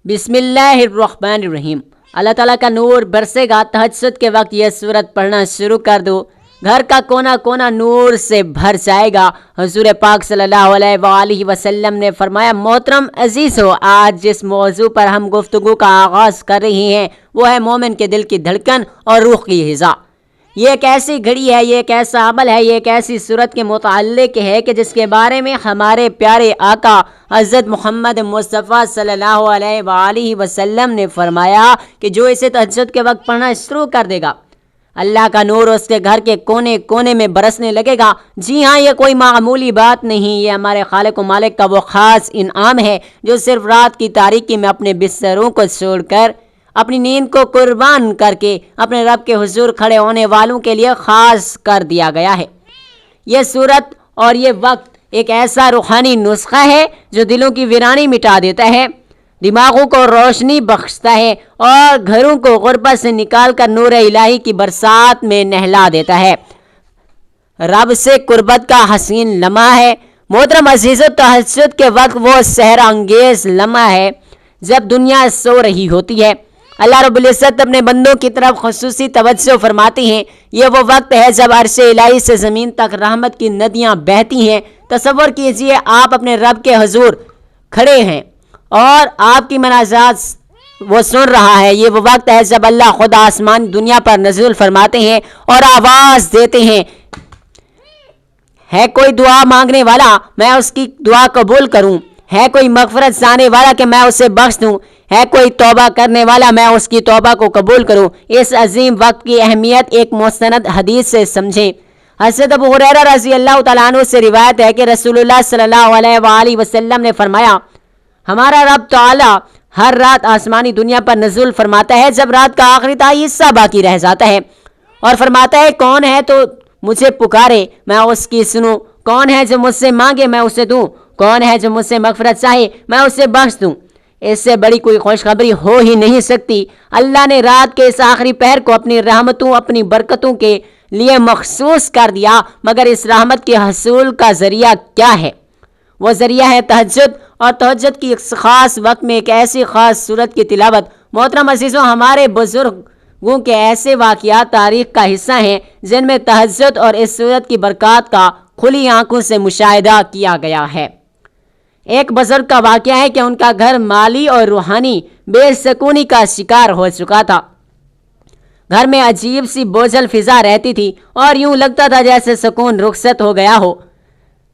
بسم اللہ الرحمن الرحیم۔ اللہ تعالیٰ کا نور برسے گا، تہجد کے وقت یہ سورت پڑھنا شروع کر دو، گھر کا کونا کونا نور سے بھر جائے گا۔ حضور پاک صلی اللہ علیہ وآلہ وسلم نے فرمایا، محترم عزیزو، آج جس موضوع پر ہم گفتگو کا آغاز کر رہے ہیں وہ ہے مومن کے دل کی دھڑکن اور روح کی غذا۔ یہ ایک ایسی گھڑی ہے، یہ ایک ایسا عمل ہے، یہ ایک ایسی صورت کے متعلق ہے کہ جس کے بارے میں ہمارے پیارے آقا حضرت محمد مصطفیٰ صلی اللہ علیہ وآلہ وسلم نے فرمایا کہ جو اسے تہجد کے وقت پڑھنا شروع کر دے گا، اللہ کا نور اس کے گھر کے کونے کونے میں برسنے لگے گا۔ جی ہاں، یہ کوئی معمولی بات نہیں، یہ ہمارے خالق و مالک کا وہ خاص انعام ہے جو صرف رات کی تاریکی میں اپنے بستروں کو چھوڑ کر، اپنی نیند کو قربان کر کے اپنے رب کے حضور کھڑے ہونے والوں کے لیے خاص کر دیا گیا ہے۔ یہ صورت اور یہ وقت ایک ایسا روحانی نسخہ ہے جو دلوں کی ویرانی مٹا دیتا ہے، دماغوں کو روشنی بخشتا ہے اور گھروں کو غربت سے نکال کر نور الہی کی برسات میں نہلا دیتا ہے۔ رب سے قربت کا حسین لمحہ ہے۔ محترم عزیزو، تہجد کے وقت وہ سحر انگیز لمحہ ہے جب دنیا سو رہی ہوتی ہے۔ اللہ رب العزت اپنے بندوں کی طرف خصوصی توجہ فرماتے ہیں۔ یہ وہ وقت ہے جب عرش الہی سے زمین تک رحمت کی ندیاں بہتی ہیں۔ تصور کیجئے آپ اپنے رب کے حضور کھڑے ہیں اور آپ کی مناجات وہ سن رہا ہے۔ یہ وہ وقت ہے جب اللہ خود آسمان دنیا پر نزول فرماتے ہیں اور آواز دیتے ہیں، ہے کوئی دعا مانگنے والا میں اس کی دعا قبول کروں، ہے کوئی مغفرت چاہنے والا کہ میں اسے بخش دوں، ہے کوئی توبہ کرنے والا میں اس کی توبہ کو قبول کروں۔ اس عظیم وقت کی اہمیت ایک مستند حدیث سے سمجھیں۔ حضرت ابو ہریرہ رضی اللہ تعالیٰ عنہ سے روایت ہے کہ رسول اللہ صلی اللہ علیہ وآلہ وسلم نے فرمایا، ہمارا رب تعالیٰ ہر رات آسمانی دنیا پر نزول فرماتا ہے جب رات کا آخری تہائی حصہ باقی رہ جاتا ہے، اور فرماتا ہے کون ہے تو مجھے پکارے میں اس کی سنوں، کون ہے جو مجھ سے مانگے میں اسے دوں، کون ہے جو مجھ سے مغفرت چاہے میں اسے بخش دوں۔ اس سے بڑی کوئی خوشخبری ہو ہی نہیں سکتی۔ اللہ نے رات کے اس آخری پہر کو اپنی رحمتوں، اپنی برکتوں کے لیے مخصوص کر دیا، مگر اس رحمت کے حصول کا ذریعہ کیا ہے؟ وہ ذریعہ ہے تہجد، اور تہجد کی ایک خاص وقت میں ایک ایسی خاص صورت کی تلاوت۔ محترم عزیزوں، ہمارے بزرگوں کے ایسے واقعات تاریخ کا حصہ ہیں جن میں تہجد اور اس صورت کی برکات کا کھلی آنکھوں سے مشاہدہ کیا گیا ہے۔ ایک بزرگ کا واقعہ ہے کہ ان کا گھر مالی اور روحانی بے سکونی کا شکار ہو چکا تھا۔ گھر میں عجیب سی بوجھل فضا رہتی تھی اور یوں لگتا تھا جیسے سکون رخصت ہو گیا ہو۔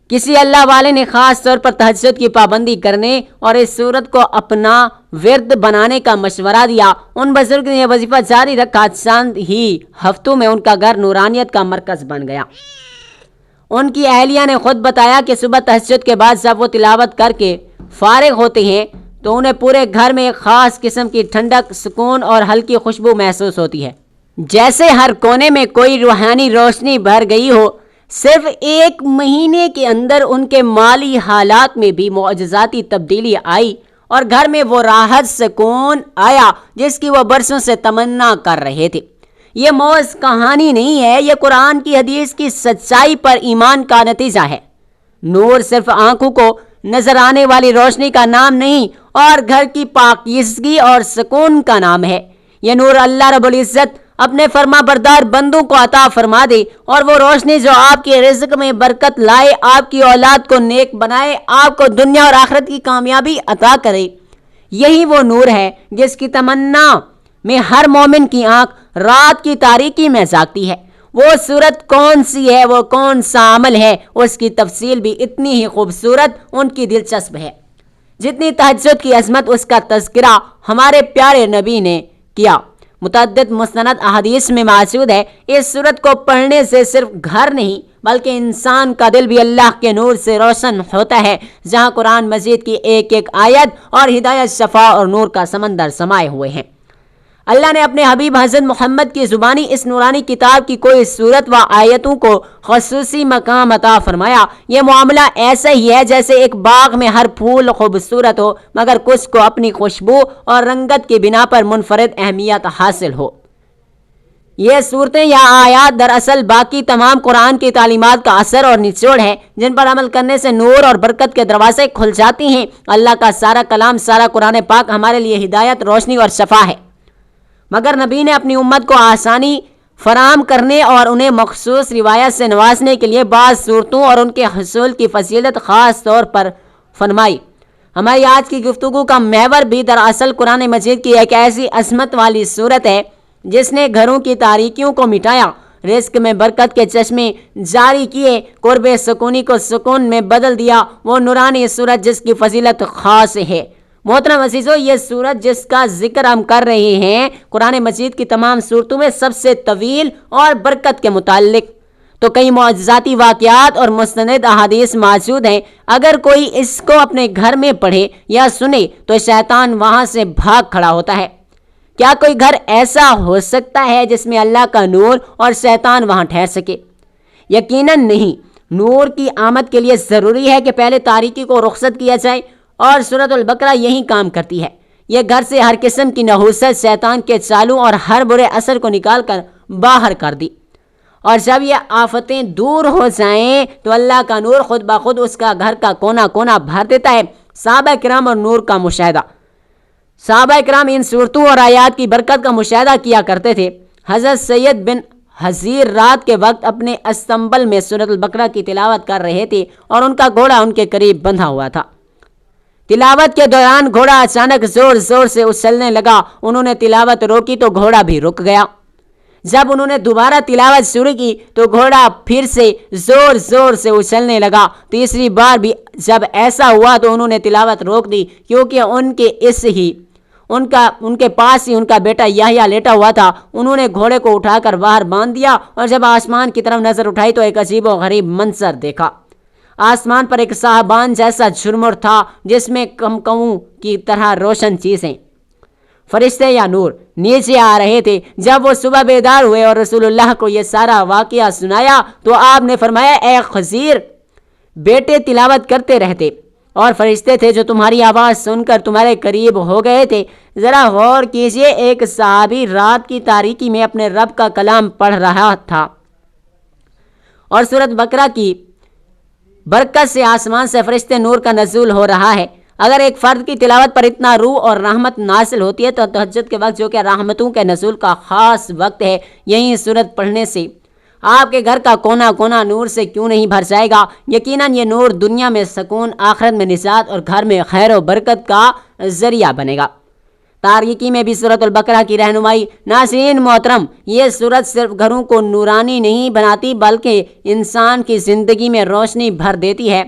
کسی اللہ والے نے خاص طور پر تہجد کی پابندی کرنے اور اس صورت کو اپنا ورد بنانے کا مشورہ دیا۔ ان بزرگ نے یہ وظیفہ جاری رکھا، چند ہی ہفتوں میں ان کا گھر نورانیت کا مرکز بن گیا۔ ان کی اہلیہ نے خود بتایا کہ صبح تہجد کے بعد جب وہ تلاوت کر کے فارغ ہوتے ہیں تو انہیں پورے گھر میں ایک خاص قسم کی ٹھنڈک، سکون اور ہلکی خوشبو محسوس ہوتی ہے، جیسے ہر کونے میں کوئی روحانی روشنی بھر گئی ہو۔ صرف ایک مہینے کے اندر ان کے مالی حالات میں بھی معجزاتی تبدیلی آئی اور گھر میں وہ راحت، سکون آیا جس کی وہ برسوں سے تمنا کر رہے تھے۔ یہ موز کہانی نہیں ہے، یہ قرآن کی حدیث کی سچائی پر ایمان کا نتیجہ ہے۔ نور صرف آنکھوں کو نظر آنے والی روشنی کا نام نہیں، اور گھر کی پاکیزگی اور سکون کا نام ہے۔ یہ نور اللہ رب العزت اپنے فرما بردار بندوں کو عطا فرما دے، اور وہ روشنی جو آپ کے رزق میں برکت لائے، آپ کی اولاد کو نیک بنائے، آپ کو دنیا اور آخرت کی کامیابی عطا کرے۔ یہی وہ نور ہے جس کی تمنا میں ہر مومن کی آنکھ رات کی تاریکی میں جاگتی ہے۔ وہ صورت کون سی ہے، وہ کون سا عمل ہے، اس کی تفصیل بھی اتنی ہی خوبصورت، ان کی دلچسپ ہے جتنی تہجد کی عظمت۔ اس کا تذکرہ ہمارے پیارے نبی نے کیا۔ متعدد مستند احادیث میں موجود ہے، اس صورت کو پڑھنے سے صرف گھر نہیں بلکہ انسان کا دل بھی اللہ کے نور سے روشن ہوتا ہے، جہاں قرآن مجید کی ایک ایک آیت اور ہدایت، شفا اور نور کا سمندر سمائے ہوئے ہیں۔ اللہ نے اپنے حبیب حضرت محمد کی زبانی اس نورانی کتاب کی کوئی صورت و آیتوں کو خصوصی مقام عطا فرمایا۔ یہ معاملہ ایسا ہی ہے جیسے ایک باغ میں ہر پھول خوبصورت ہو مگر کچھ کو اپنی خوشبو اور رنگت کی بنا پر منفرد اہمیت حاصل ہو۔ یہ صورتیں یا آیات دراصل باقی تمام قرآن کی تعلیمات کا اثر اور نچوڑ ہے، جن پر عمل کرنے سے نور اور برکت کے دروازے کھل جاتی ہیں۔ اللہ کا سارا کلام، سارا قرآن پاک ہمارے لیے ہدایت، روشنی اور شفا ہے، مگر نبی نے اپنی امت کو آسانی فراہم کرنے اور انہیں مخصوص روایت سے نوازنے کے لیے بعض صورتوں اور ان کے حصول کی فضیلت خاص طور پر فرمائی۔ ہماری آج کی گفتگو کا محور بھی دراصل قرآن مجید کی ایک ایسی عظمت والی صورت ہے جس نے گھروں کی تاریکیوں کو مٹایا، رزق میں برکت کے چشمے جاری کیے، قرب سکونی کو سکون میں بدل دیا، وہ نورانی صورت جس کی فضیلت خاص ہے۔ محترم عزیزو، یہ صورت جس کا ذکر ہم کر رہے ہیں قرآن مجید کی تمام صورتوں میں سب سے طویل اور برکت کے متعلق تو کئی معجزاتی واقعات اور مستند احادیث موجود ہیں۔ اگر کوئی اس کو اپنے گھر میں پڑھے یا سنے تو شیطان وہاں سے بھاگ کھڑا ہوتا ہے۔ کیا کوئی گھر ایسا ہو سکتا ہے جس میں اللہ کا نور اور شیطان وہاں ٹھہر سکے؟ یقیناً نہیں۔ نور کی آمد کے لیے ضروری ہے کہ پہلے تاریکی کو رخصت کیا جائے، اور سورۃ البقرہ یہی کام کرتی ہے۔ یہ گھر سے ہر قسم کی نحوست، شیطان کے چالوں اور ہر برے اثر کو نکال کر باہر کر دی، اور جب یہ آفتیں دور ہو جائیں تو اللہ کا نور خود بخود اس کا گھر کا کونا کونا بھر دیتا ہے۔ صحابہ کرام اور نور کا مشاہدہ۔ صحابہ کرام ان صورتوں اور آیات کی برکت کا مشاہدہ کیا کرتے تھے۔ حضرت سید بن حضیر رات کے وقت اپنے استنبل میں سورۃ البقرہ کی تلاوت کر رہے تھے اور ان کا گھوڑا ان کے قریب بندھا ہوا تھا۔ تلاوت کے دوران گھوڑا اچانک زور زور سے اچھلنے لگا۔ انہوں نے تلاوت روکی تو گھوڑا بھی رک گیا۔ جب انہوں نے دوبارہ تلاوت شروع کی تو گھوڑا پھر سے زور زور سے اچھلنے لگا۔ تیسری بار بھی جب ایسا ہوا تو انہوں نے تلاوت روک دی، کیونکہ ان کے پاس ہی ان کا بیٹا یحییٰ لیٹا ہوا تھا۔ انہوں نے گھوڑے کو اٹھا کر باہر باندھ دیا، اور جب آسمان کی طرف نظر اٹھائی تو ایک عجیب و غریب منظر دیکھا۔ آسمان پر ایک صاحبان جیسا جھرمر تھا جس میں کمکموں کی طرح روشن چیزیں، فرشتے یا نور نیچے آ رہے تھے۔ جب وہ صبح بیدار ہوئے اور رسول اللہ کو یہ سارا واقعہ سنایا تو آپ نے فرمایا، اے خضیر، بیٹے تلاوت کرتے رہتے اور فرشتے تھے جو تمہاری آواز سن کر تمہارے قریب ہو گئے تھے۔ ذرا غور کیجئے، ایک صحابی رات کی تاریکی میں اپنے رب کا کلام پڑھ رہا تھا، اور سورۃ بقرہ کی برکت سے آسمان سے فرشتے نور کا نزول ہو رہا ہے۔ اگر ایک فرد کی تلاوت پر اتنا روح اور رحمت نازل ہوتی ہے تو تہجد کے وقت، جو کہ رحمتوں کے نزول کا خاص وقت ہے، یہی صورت پڑھنے سے آپ کے گھر کا کونا کونا نور سے کیوں نہیں بھر جائے گا؟ یقیناً یہ نور دنیا میں سکون، آخرت میں نجات اور گھر میں خیر و برکت کا ذریعہ بنے گا۔ تاریکی میں بھی سورۃ البقرہ کی رہنمائی۔ ناظرین محترم، یہ سورت صرف گھروں کو نورانی نہیں بناتی بلکہ انسان کی زندگی میں روشنی بھر دیتی ہے۔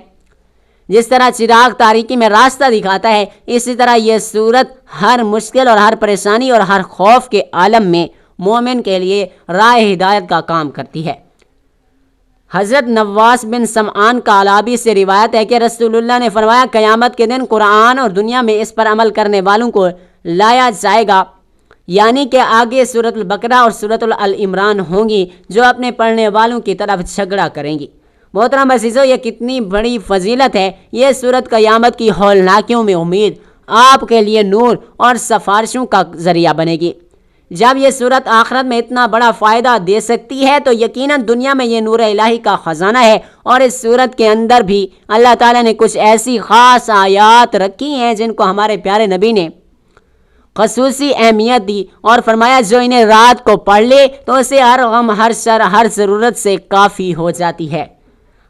جس طرح چراغ تاریکی میں راستہ دکھاتا ہے، اسی طرح یہ سورت ہر مشکل اور ہر پریشانی اور ہر خوف کے عالم میں مومن کے لیے راہ ہدایت کا کام کرتی ہے۔ حضرت نواس بن سمعان کالابی سے روایت ہے کہ رسول اللہ نے فرمایا، قیامت کے دن قرآن اور دنیا میں اس پر عمل کرنے والوں کو لایا جائے گا، یعنی کہ آگے سورۃ البقرہ اور سورۃ العمران ہوں گی جو اپنے پڑھنے والوں کی طرف جھگڑا کریں گی۔ محترم عزیزو، یہ کتنی بڑی فضیلت ہے۔ یہ سورت قیامت کی ہولناکیوں میں امید، آپ کے لیے نور اور سفارشوں کا ذریعہ بنے گی۔ جب یہ سورت آخرت میں اتنا بڑا فائدہ دے سکتی ہے تو یقیناً دنیا میں یہ نور الہی کا خزانہ ہے، اور اس سورت کے اندر بھی اللہ تعالیٰ نے کچھ ایسی خاص آیات رکھی ہیں جن کو ہمارے پیارے نبی نے خصوصی اہمیت دی، اور فرمایا جو انہیں رات کو پڑھ لے تو اسے ہر غم، ہر شر، ہر ضرورت سے کافی ہو جاتی ہے۔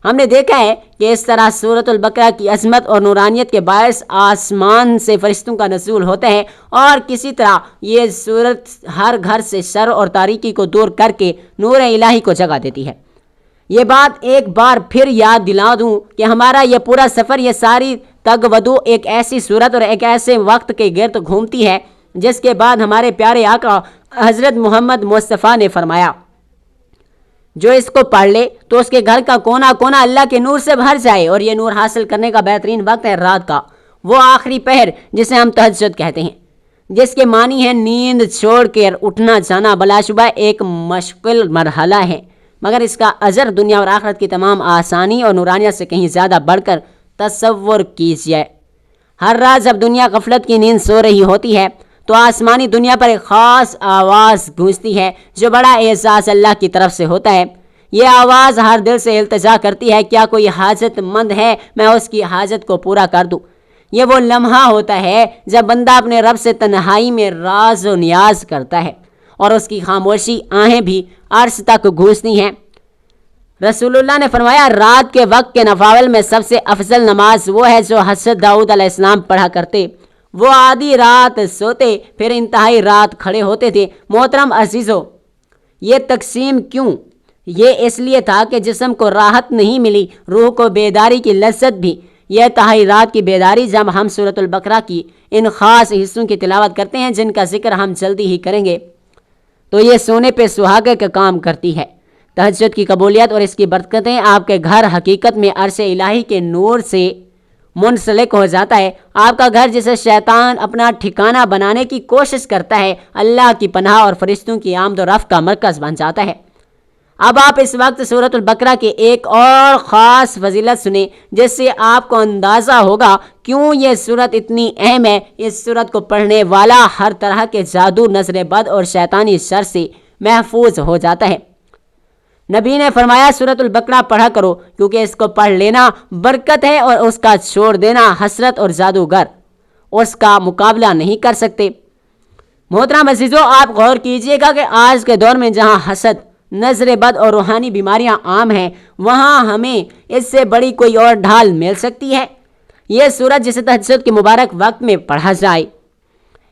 ہم نے دیکھا ہے کہ اس طرح سورۃ البقرہ کی عظمت اور نورانیت کے باعث آسمان سے فرشتوں کا نزول ہوتا ہے، اور کسی طرح یہ سورت ہر گھر سے شر اور تاریکی کو دور کر کے نور الہی کو جگہ دیتی ہے۔ یہ بات ایک بار پھر یاد دلا دوں کہ ہمارا یہ پورا سفر، یہ ساری تگ ودو ایک ایسی صورت اور ایک ایسے وقت کے گرد گھومتی ہے جس کے بعد ہمارے پیارے آقا حضرت محمد مصطفیٰ نے فرمایا، جو اس کو پڑھ لے تو اس کے گھر کا کونا کونا اللہ کے نور سے بھر جائے، اور یہ نور حاصل کرنے کا بہترین وقت ہے رات کا، وہ آخری پہر جسے ہم تہجد کہتے ہیں، جس کے معنی ہے نیند چھوڑ کر اٹھنا جانا۔ بلا شبہ ایک مشکل مرحلہ ہے، مگر اس کا اجر دنیا اور آخرت کی تمام آسانی اور نورانیت سے کہیں زیادہ بڑھ کر تصور کیجیے۔ ہر رات جب دنیا غفلت کی نیند سو رہی ہوتی ہے تو آسمانی دنیا پر ایک خاص آواز گونجتی ہے جو بڑا اعزاز اللہ کی طرف سے ہوتا ہے۔ یہ آواز ہر دل سے التجا کرتی ہے، کیا کوئی حاجت مند ہے میں اس کی حاجت کو پورا کر دوں۔ یہ وہ لمحہ ہوتا ہے جب بندہ اپنے رب سے تنہائی میں راز و نیاز کرتا ہے اور اس کی خاموشی آہیں بھی عرش تک گونجتی ہیں۔ رسول اللہ نے فرمایا، رات کے وقت کے نوافل میں سب سے افضل نماز وہ ہے جو حضرت داؤد علیہ السلام پڑھا کرتے۔ وہ آدھی رات سوتے پھر انتہائی رات کھڑے ہوتے تھے۔ محترم عزیزو، یہ تقسیم کیوں؟ یہ اس لیے تھا کہ جسم کو راحت نہیں ملی، روح کو بیداری کی لذت بھی۔ یہ تہائی رات کی بیداری جب ہم سورۃ البقرہ کی ان خاص حصوں کی تلاوت کرتے ہیں جن کا ذکر ہم جلدی ہی کریں گے، تو یہ سونے پہ سہاگے کا کام کرتی ہے۔ تہجد کی قبولیت اور اس کی برکتیں آپ کے گھر حقیقت میں عرش الہی کے نور سے منسلک ہو جاتا ہے۔ آپ کا گھر جسے شیطان اپنا ٹھکانہ بنانے کی کوشش کرتا ہے، اللہ کی پناہ اور فرشتوں کی آمد و رفت کا مرکز بن جاتا ہے۔ اب آپ اس وقت سورۃ البقرہ کی ایک اور خاص فضیلت سنیں جس سے آپ کو اندازہ ہوگا کیوں یہ سورت اتنی اہم ہے۔ اس سورت کو پڑھنے والا ہر طرح کے جادو، نظر بد اور شیطانی شر سے محفوظ ہو جاتا ہے۔ نبی نے فرمایا، سورۃ البقرہ پڑھا کرو کیونکہ اس کو پڑھ لینا برکت ہے اور اس کا چھوڑ دینا حسرت اور جادوگر اس کا مقابلہ نہیں کر سکتے۔ محترم عزیزو، آپ غور کیجئے گا کہ آج کے دور میں جہاں حسد، نظر بد اور روحانی بیماریاں عام ہیں، وہاں ہمیں اس سے بڑی کوئی اور ڈھال مل سکتی ہے۔ یہ سورت جسے تہجد کے مبارک وقت میں پڑھا جائے،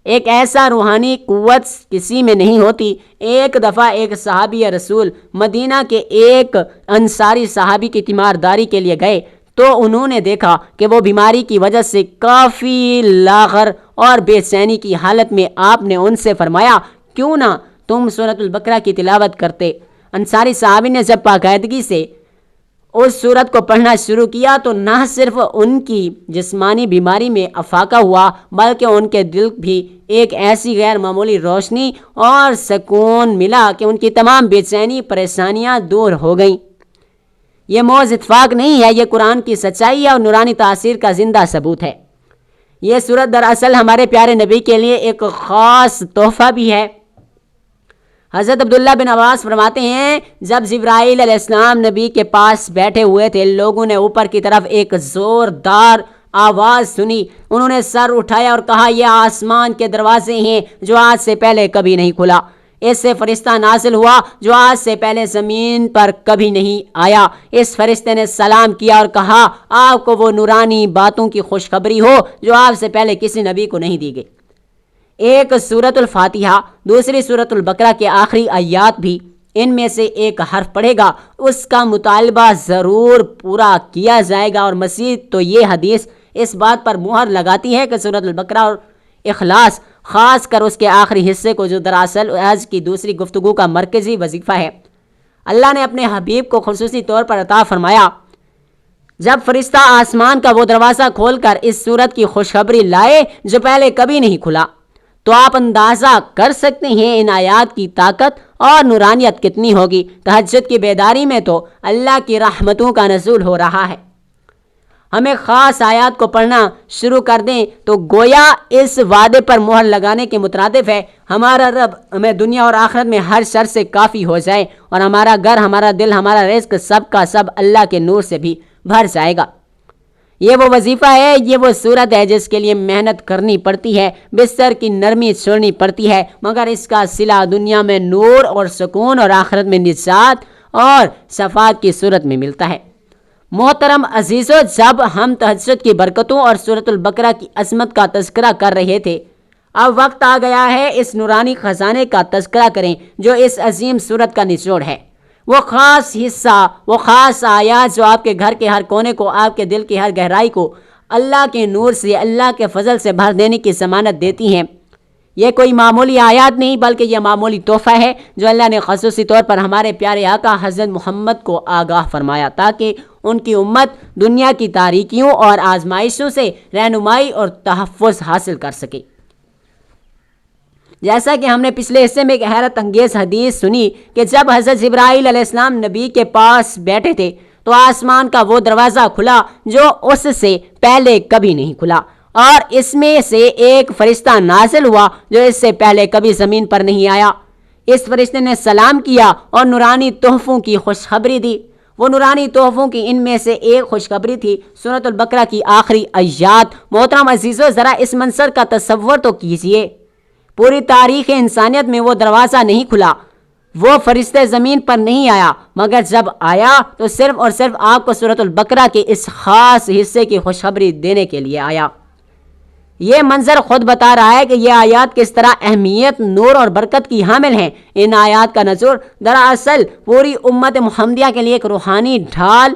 ایک ایسا روحانی قوت کسی میں نہیں ہوتی۔ ایک دفعہ ایک صحابی رسول مدینہ کے ایک انصاری صحابی کی تیمارداری کے لیے گئے تو انہوں نے دیکھا کہ وہ بیماری کی وجہ سے کافی لاغر اور بے چینی کی حالت میں۔ آپ نے ان سے فرمایا، کیوں نہ تم سورۃ البقرہ کی تلاوت کرتے۔ انصاری صحابی نے جب باقاعدگی سے اس سورت کو پڑھنا شروع کیا تو نہ صرف ان کی جسمانی بیماری میں افاقہ ہوا بلکہ ان کے دل بھی ایک ایسی غیر معمولی روشنی اور سکون ملا کہ ان کی تمام بے چینی پریشانیاں دور ہو گئیں۔ یہ محض اتفاق نہیں ہے، یہ قرآن کی سچائی اور نورانی تاثیر کا زندہ ثبوت ہے۔ یہ سورت دراصل ہمارے پیارے نبی کے لیے ایک خاص تحفہ بھی ہے۔ حضرت عبداللہ بن عباس فرماتے ہیں، جب جبرائیل علیہ السلام نبی کے پاس بیٹھے ہوئے تھے، لوگوں نے اوپر کی طرف ایک زوردار آواز سنی۔ انہوں نے سر اٹھایا اور کہا، یہ آسمان کے دروازے ہیں جو آج سے پہلے کبھی نہیں کھلا۔ اس سے فرشتہ نازل ہوا جو آج سے پہلے زمین پر کبھی نہیں آیا۔ اس فرشتے نے سلام کیا اور کہا، آپ کو وہ نورانی باتوں کی خوشخبری ہو جو آپ سے پہلے کسی نبی کو نہیں دی گئی۔ ایک سورۃ الفاتحہ، دوسری سورۃ البقرہ کے آخری آیات بھی ان میں سے ایک حرف پڑھے گا، اس کا مطالبہ ضرور پورا کیا جائے گا۔ اور مزید تو یہ حدیث اس بات پر مہر لگاتی ہے کہ سورۃ البقرہ اور اخلاص، خاص کر اس کے آخری حصے کو جو دراصل آج کی دوسری گفتگو کا مرکزی وظیفہ ہے، اللہ نے اپنے حبیب کو خصوصی طور پر عطا فرمایا۔ جب فرشتہ آسمان کا وہ دروازہ کھول کر اس سورت کی خوشخبری لائے جو پہلے کبھی نہیں کھلا، تو آپ اندازہ کر سکتے ہیں ان آیات کی طاقت اور نورانیت کتنی ہوگی۔ تہجد کی بیداری میں تو اللہ کی رحمتوں کا نزول ہو رہا ہے۔ ہمیں خاص آیات کو پڑھنا شروع کر دیں تو گویا اس وعدے پر مہر لگانے کے مترادف ہے، ہمارا رب ہمیں دنیا اور آخرت میں ہر شر سے کافی ہو جائے اور ہمارا گھر، ہمارا دل، ہمارا رزق سب کا سب اللہ کے نور سے بھی بھر جائے گا۔ یہ وہ وظیفہ ہے، یہ وہ صورت ہے جس کے لیے محنت کرنی پڑتی ہے، بستر کی نرمی چھوڑنی پڑتی ہے، مگر اس کا صلہ دنیا میں نور اور سکون اور آخرت میں نجات اور شفاعت کی صورت میں ملتا ہے۔ محترم عزیزو، جب ہم تہجد کی برکتوں اور سورۃ البقرہ کی عظمت کا تذکرہ کر رہے تھے، اب وقت آ گیا ہے اس نورانی خزانے کا تذکرہ کریں جو اس عظیم سورت کا نچوڑ ہے۔ وہ خاص حصہ، وہ خاص آیات جو آپ کے گھر کے ہر کونے کو، آپ کے دل کی ہر گہرائی کو اللہ کے نور سے، اللہ کے فضل سے بھر دینے کی ضمانت دیتی ہیں۔ یہ کوئی معمولی آیات نہیں بلکہ یہ معمولی تحفہ ہے جو اللہ نے خصوصی طور پر ہمارے پیارے آقا حضرت محمد کو آگاہ فرمایا تاکہ ان کی امت دنیا کی تاریکیوں اور آزمائشوں سے رہنمائی اور تحفظ حاصل کر سکے۔ جیسا کہ ہم نے پچھلے حصے میں ایک حیرت انگیز حدیث سنی کہ جب حضرت جبرائیل علیہ السلام نبی کے پاس بیٹھے تھے تو آسمان کا وہ دروازہ کھلا جو اس سے پہلے کبھی نہیں کھلا، اور اس میں سے ایک فرشتہ نازل ہوا جو اس سے پہلے کبھی زمین پر نہیں آیا۔ اس فرشتے نے سلام کیا اور نورانی تحفوں کی خوشخبری دی۔ وہ نورانی تحفوں کی ان میں سے ایک خوشخبری تھی سورۃ البقرہ کی آخری آیات۔ محترم عزیزو، ذرا اس منظر کا تصور تو کیجئے۔ پوری تاریخ انسانیت میں وہ دروازہ نہیں کھلا، وہ فرشتے زمین پر نہیں آیا، مگر جب آیا تو صرف اور صرف آپ کو سورۃ البقرہ کے اس خاص حصے کی خوشخبری دینے کے لیے آیا۔ یہ منظر خود بتا رہا ہے کہ یہ آیات کس طرح اہمیت، نور اور برکت کی حامل ہیں۔ ان آیات کا نزول دراصل پوری امت محمدیہ کے لیے ایک روحانی ڈھال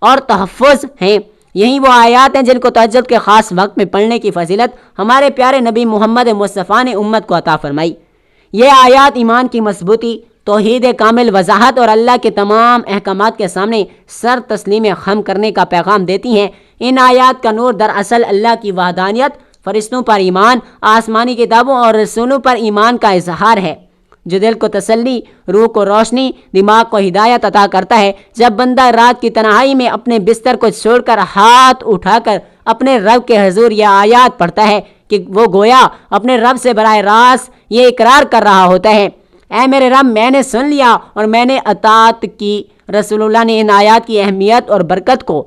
اور تحفظ ہیں۔ یہی وہ آیات ہیں جن کو تہجد کے خاص وقت میں پڑھنے کی فضیلت ہمارے پیارے نبی محمد مصطفیٰ نے امت کو عطا فرمائی۔ یہ آیات ایمان کی مضبوطی، توحید کامل وضاحت اور اللہ کے تمام احکامات کے سامنے سر تسلیم خم کرنے کا پیغام دیتی ہیں۔ ان آیات کا نور دراصل اللہ کی وحدانیت، فرشتوں پر ایمان، آسمانی کتابوں اور رسولوں پر ایمان کا اظہار ہے، جو دل کو تسلی، روح کو روشنی، دماغ کو ہدایت عطا کرتا ہے۔ جب بندہ رات کی تنہائی میں اپنے بستر کو چھوڑ کر ہاتھ اٹھا کر اپنے رب کے حضور یہ آیات پڑھتا ہے کہ وہ گویا اپنے رب سے براہ راست یہ اقرار کر رہا ہوتا ہے، اے میرے رب، میں نے سن لیا اور میں نے اطاعت کی۔ رسول اللہ نے ان آیات کی اہمیت اور برکت کو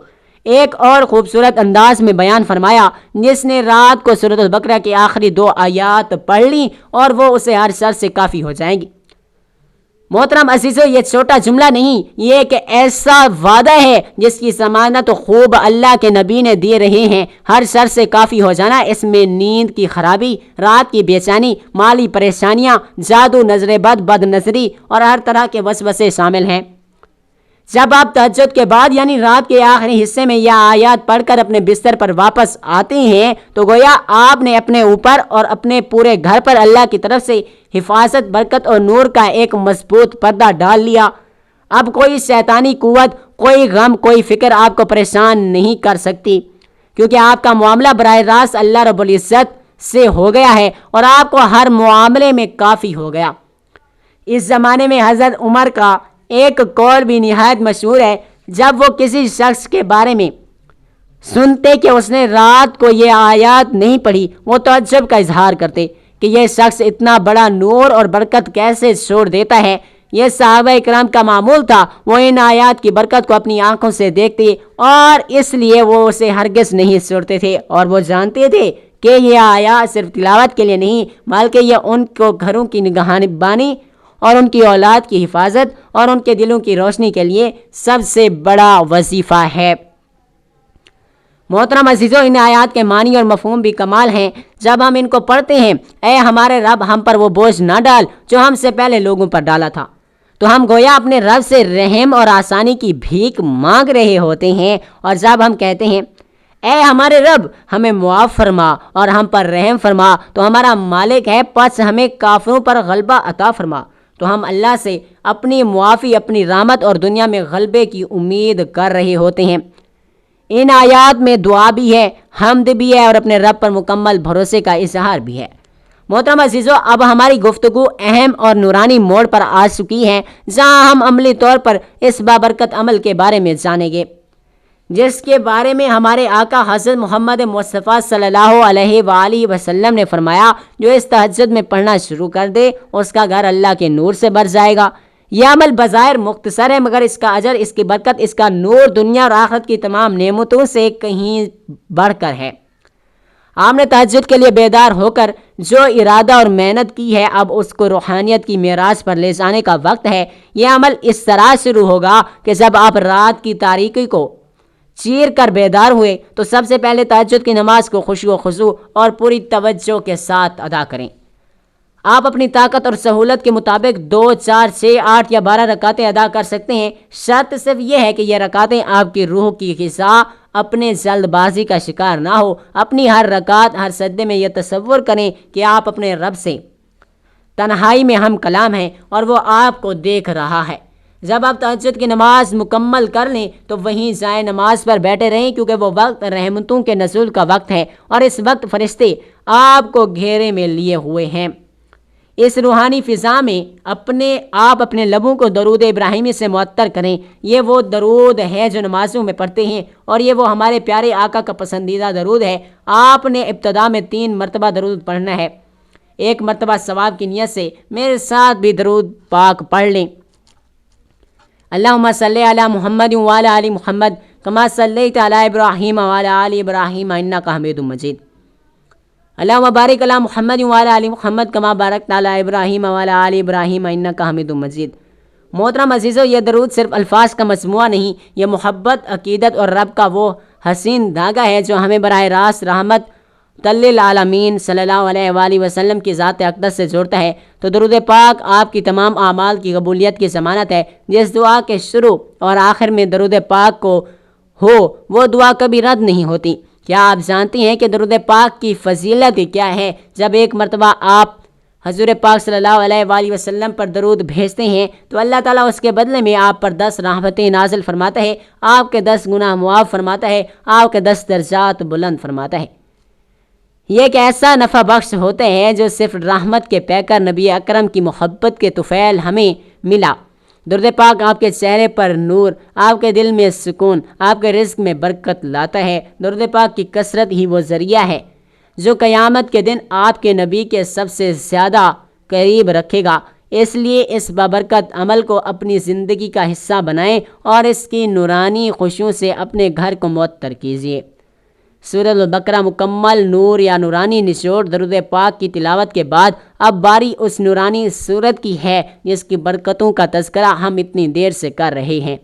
ایک اور خوبصورت انداز میں بیان فرمایا۔ جس نے رات کو سورۃ البقرہ کی آخری 2 آیات پڑھ لی اور وہ اسے ہر شر سے کافی ہو جائیں گی۔ محترم عزیزو، یہ چھوٹا جملہ نہیں، یہ ایک ایسا وعدہ ہے جس کی ضمانت خوب اللہ کے نبی نے دیے رہے ہیں۔ ہر شر سے کافی ہو جانا، اس میں نیند کی خرابی، رات کی بے چینی، مالی پریشانیاں، جادو، نظر بد نظری اور ہر طرح کے وسوسے شامل ہیں۔ جب آپ تہجد کے بعد یعنی رات کے آخری حصے میں یہ آیات پڑھ کر اپنے بستر پر واپس آتے ہیں تو گویا آپ نے اپنے اوپر اور اپنے پورے گھر پر اللہ کی طرف سے حفاظت، برکت اور نور کا ایک مضبوط پردہ ڈال لیا۔ اب کوئی شیطانی قوت، کوئی غم، کوئی فکر آپ کو پریشان نہیں کر سکتی، کیونکہ آپ کا معاملہ براہ راست اللہ رب العزت سے ہو گیا ہے اور آپ کو ہر معاملے میں کافی ہو گیا۔ اس زمانے میں حضرت عمر کا ایک قول بھی نہایت مشہور ہے۔ جب وہ کسی شخص کے بارے میں سنتے کہ اس نے رات کو یہ آیات نہیں پڑھی، وہ تعجب کا اظہار کرتے کہ یہ شخص اتنا بڑا نور اور برکت کیسے چھوڑ دیتا ہے۔ یہ صحابہ اکرام کا معمول تھا، وہ ان آیات کی برکت کو اپنی آنکھوں سے دیکھتے اور اس لیے وہ اسے ہرگز نہیں چھوڑتے تھے، اور وہ جانتے تھے کہ یہ آیات صرف تلاوت کے لیے نہیں بلکہ یہ ان کو گھروں کی نگہبانی اور ان کی اولاد کی حفاظت اور ان کے دلوں کی روشنی کے لیے سب سے بڑا وظیفہ ہے۔ محترم عزیزو، ان آیات کے معنی اور مفہوم بھی کمال ہیں۔ جب ہم ان کو پڑھتے ہیں، اے ہمارے رب، ہم پر وہ بوجھ نہ ڈال جو ہم سے پہلے لوگوں پر ڈالا تھا، تو ہم گویا اپنے رب سے رحم اور آسانی کی بھیک مانگ رہے ہوتے ہیں۔ اور جب ہم کہتے ہیں اے ہمارے رب، ہمیں معاف فرما اور ہم پر رحم فرما، تو ہمارا مالک ہے، پس ہمیں کافروں پر غلبہ عطا فرما، تو ہم اللہ سے اپنی معافی، اپنی رحمت اور دنیا میں غلبے کی امید کر رہے ہوتے ہیں۔ ان آیات میں دعا بھی ہے، حمد بھی ہے اور اپنے رب پر مکمل بھروسے کا اظہار بھی ہے۔ محترم عزیزو، اب ہماری گفتگو اہم اور نورانی موڑ پر آ چکی ہے، جہاں ہم عملی طور پر اس بابرکت عمل کے بارے میں جانیں گے جس کے بارے میں ہمارے آقا حضرت محمد مصطفیٰ صلی اللہ علیہ وآلہ وسلم نے فرمایا، جو اس تہجد میں پڑھنا شروع کر دے اس کا گھر اللہ کے نور سے بھر جائے گا۔ یہ عمل بظاہر مختصر ہے، مگر اس کا اجر، اس کی برکت، اس کا نور دنیا اور آخرت کی تمام نعمتوں سے کہیں بڑھ کر ہے۔ آپ نے تہجد کے لیے بیدار ہو کر جو ارادہ اور محنت کی ہے، اب اس کو روحانیت کی معراج پر لے جانے کا وقت ہے۔ یہ عمل اس طرح شروع ہوگا کہ جب آپ رات کی تاریکی کو چیر کر بیدار ہوئے تو سب سے پہلے تہجد کی نماز کو خشوع و خضوع اور پوری توجہ کے ساتھ ادا کریں۔ آپ اپنی طاقت اور سہولت کے مطابق 2، 4، 6، 8 یا 12 رکعتیں ادا کر سکتے ہیں۔ شرط صرف یہ ہے کہ یہ رکعتیں آپ کی روح کی غذا اپنے جلد بازی کا شکار نہ ہو۔ اپنی ہر رکعت، ہر سجدے میں یہ تصور کریں کہ آپ اپنے رب سے تنہائی میں ہم کلام ہیں اور وہ آپ کو دیکھ رہا ہے۔ جب آپ تہجد کی نماز مکمل کر لیں تو وہیں جائیں نماز پر بیٹھے رہیں، کیونکہ وہ وقت رحمتوں کے نزول کا وقت ہے اور اس وقت فرشتے آپ کو گھیرے میں لیے ہوئے ہیں۔ اس روحانی فضا میں اپنے لبوں کو درود ابراہیمی سے معطر کریں۔ یہ وہ درود ہے جو نمازوں میں پڑھتے ہیں، اور یہ وہ ہمارے پیارے آقا کا پسندیدہ درود ہے۔ آپ نے ابتدا میں 3 مرتبہ درود پڑھنا ہے۔ 1 مرتبہ ثواب کی نیت سے میرے ساتھ بھی درود پاک پڑھ لیں۔ اللہم صلی علی محمد وعلی آل محمد کما صلیت علی ابراہیم وعلی آل ابراہیم انک حمید مجید۔ اللہم بارک علی محمد وعلی آل محمد کما بارکت علی ابراہیم وعلی آل ابراہیم انک حمید مجید۔ محترم عزیزو، یہ درود صرف الفاظ کا مجموعہ نہیں، یہ محبت، عقیدت اور رب کا وہ حسین دھاگا ہے جو ہمیں براہ راست رحمت للعالمین صلی اللہ علیہ وآلہ وسلم کی ذات اقدس سے جوڑتا ہے۔ تو درود پاک آپ کی تمام اعمال کی قبولیت کی ضمانت ہے۔ جس دعا کے شروع اور آخر میں درود پاک کو ہو وہ دعا کبھی رد نہیں ہوتی۔ کیا آپ جانتی ہیں کہ درود پاک کی فضیلت کیا ہے؟ جب 1 مرتبہ آپ حضور پاک صلی اللہ علیہ وآلہ وسلم پر درود بھیجتے ہیں تو اللہ تعالیٰ اس کے بدلے میں آپ پر 10 رحمتیں نازل فرماتا ہے، آپ کے 10 گناہ معاف فرماتا ہے، آپ کے 10 درجات بلند فرماتا ہے۔ یہ ایک ایسا نفع بخش ہوتے ہیں جو صرف رحمت کے پیکر نبی اکرم کی محبت کے طفیل ہمیں ملا۔ درود پاک آپ کے چہرے پر نور، آپ کے دل میں سکون، آپ کے رزق میں برکت لاتا ہے۔ درود پاک کی کثرت ہی وہ ذریعہ ہے جو قیامت کے دن آپ کے نبی کے سب سے زیادہ قریب رکھے گا۔ اس لیے اس بابرکت عمل کو اپنی زندگی کا حصہ بنائیں اور اس کی نورانی خوشیوں سے اپنے گھر کو معطر کیجیے۔ سورۃ البقرہ مکمل نور یا نورانی نچوڑ درود پاک کی تلاوت کے بعد اب باری اس نورانی سورت کی ہے جس کی برکتوں کا تذکرہ ہم اتنی دیر سے کر رہے ہیں۔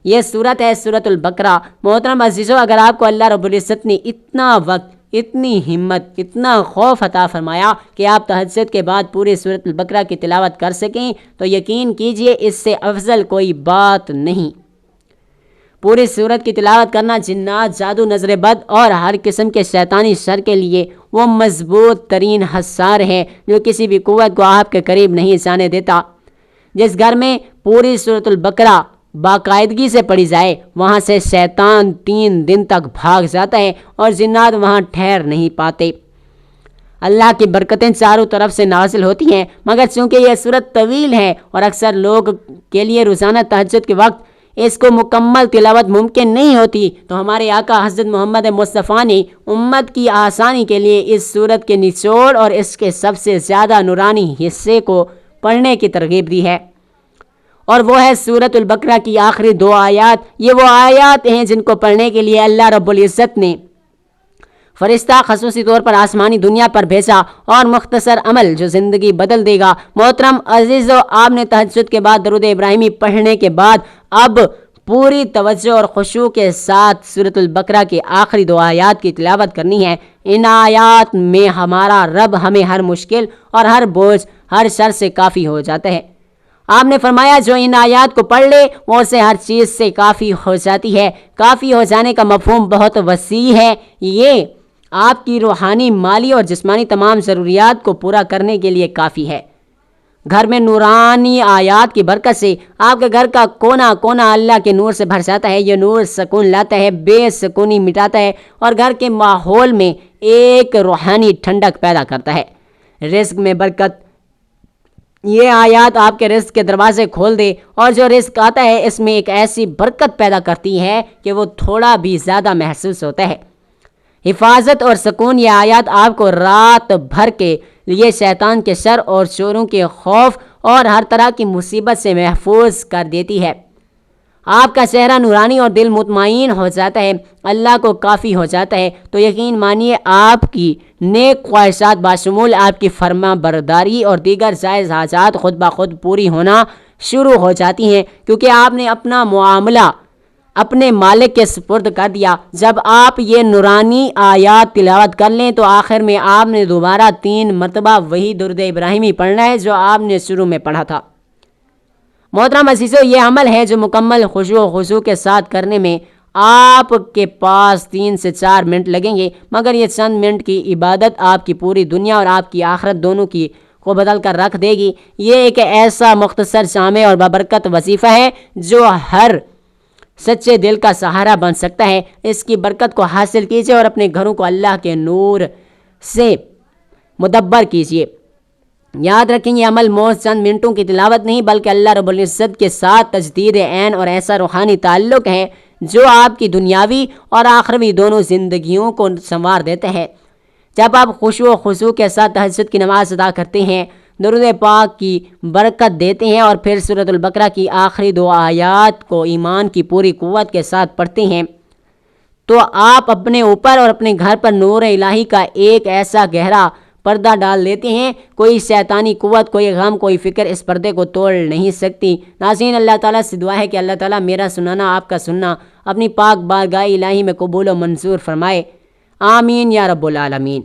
یہ سورت ہے سورۃ البقرہ۔ محترم عزیزو، اگر آپ کو اللہ رب العزت نے اتنا وقت، اتنی ہمت، اتنا خوف عطا فرمایا کہ آپ تہجد کے بعد پوری سورۃ البقرہ کی تلاوت کر سکیں تو یقین کیجئے اس سے افضل کوئی بات نہیں۔ پوری سورت کی تلاوت کرنا جنات، جادو، نظر بد اور ہر قسم کے شیطانی شر کے لیے وہ مضبوط ترین حصار ہے جو کسی بھی قوت کو آپ کے قریب نہیں جانے دیتا۔ جس گھر میں پوری سورۃ البقرہ باقاعدگی سے پڑھی جائے وہاں سے شیطان 3 دن تک بھاگ جاتا ہے اور جنات وہاں ٹھہر نہیں پاتے۔ اللہ کی برکتیں چاروں طرف سے نازل ہوتی ہیں، مگر چونکہ یہ سورت طویل ہے اور اکثر لوگ کے لیے روزانہ تہجد کے وقت اس کو مکمل تلاوت ممکن نہیں ہوتی، تو ہمارے آقا حضرت محمد مصطفیٰ نے امت کی آسانی کے لیے اس سورت کے نچوڑ اور اس کے سب سے زیادہ نورانی حصے کو پڑھنے کی ترغیب دی ہے، اور وہ ہے سورۃ البقرہ کی آخری 2 آیات۔ یہ وہ آیات ہیں جن کو پڑھنے کے لیے اللہ رب العزت نے فرشتہ خصوصی طور پر آسمانی دنیا پر بھیجا، اور مختصر عمل جو زندگی بدل دے گا۔ محترم عزیزو، آپ نے تہجد کے بعد درود ابراہیمی پڑھنے کے بعد اب پوری توجہ اور خشوع کے ساتھ سورۃ البقرہ کی آخری 2 آیات کی تلاوت کرنی ہے۔ ان آیات میں ہمارا رب ہمیں ہر مشکل اور ہر بوجھ، ہر شر سے کافی ہو جاتا ہے۔ آپ نے فرمایا جو ان آیات کو پڑھ لے وہ اسے ہر چیز سے کافی ہو جاتی ہے۔ کافی ہو جانے کا مفہوم بہت وسیع ہے، یہ آپ کی روحانی، مالی اور جسمانی تمام ضروریات کو پورا کرنے کے لیے کافی ہے۔ گھر میں نورانی آیات کی برکت سے آپ کے گھر کا کونا کونا اللہ کے نور سے بھر جاتا ہے۔ یہ نور سکون لاتا ہے، بے سکونی مٹاتا ہے اور گھر کے ماحول میں ایک روحانی ٹھنڈک پیدا کرتا ہے۔ رزق میں برکت، یہ آیات آپ کے رزق کے دروازے کھول دے اور جو رزق آتا ہے اس میں ایک ایسی برکت پیدا کرتی ہے کہ وہ تھوڑا بھی زیادہ محسوس ہوتا ہے۔ حفاظت اور سکون، یہ آیات آپ کو رات بھر کے لیے شیطان کے شر اور چوروں کے خوف اور ہر طرح کی مصیبت سے محفوظ کر دیتی ہے۔ آپ کا چہرہ نورانی اور دل مطمئن ہو جاتا ہے، اللہ کو کافی ہو جاتا ہے۔ تو یقین مانیے آپ کی نیک خواہشات باشمول آپ کی فرما برداری اور دیگر جائز حاجات خود بخود پوری ہونا شروع ہو جاتی ہیں، کیونکہ آپ نے اپنا معاملہ اپنے مالک کے سپرد کر دیا۔ جب آپ یہ نورانی آیات تلاوت کر لیں تو آخر میں آپ نے دوبارہ 3 مرتبہ وہی درود ابراہیمی پڑھنا ہے جو آپ نے شروع میں پڑھا تھا۔ محترم عزیزو، یہ عمل ہے جو مکمل خشوع و خضوع کے ساتھ کرنے میں آپ کے پاس 3 سے 4 منٹ لگیں گے، مگر یہ چند منٹ کی عبادت آپ کی پوری دنیا اور آپ کی آخرت دونوں کی کو بدل کر رکھ دے گی۔ یہ ایک ایسا مختصر، جامع اور بابرکت وظیفہ ہے جو ہر سچے دل کا سہارا بن سکتا ہے۔ اس کی برکت کو حاصل کیجیے اور اپنے گھروں کو اللہ کے نور سے مدبر کیجیے۔ یاد رکھیں یہ عمل موت چند منٹوں کی تلاوت نہیں بلکہ اللہ رب العزت کے ساتھ تجدید عین اور ایسا روحانی تعلق ہے جو آپ کی دنیاوی اور آخروی دونوں زندگیوں کو سنوار دیتا ہے۔ جب آپ خشوع و خضوع کے ساتھ تہجد کی نماز ادا کرتے ہیں، درود پاک کی برکت دیتے ہیں اور پھر سورۃ البقرہ کی آخری 2 آیات کو ایمان کی پوری قوت کے ساتھ پڑھتے ہیں، تو آپ اپنے اوپر اور اپنے گھر پر نور الہی کا ایک ایسا گہرا پردہ ڈال دیتے ہیں، کوئی شیطانی قوت، کوئی غم، کوئی فکر اس پردے کو توڑ نہیں سکتی۔ ناظرین، اللہ تعالیٰ سے دعا ہے کہ اللہ تعالیٰ میرا سنانا، آپ کا سننا اپنی پاک بارگاہ الہی میں قبول و منظور فرمائے۔ آمین یا رب العالمین۔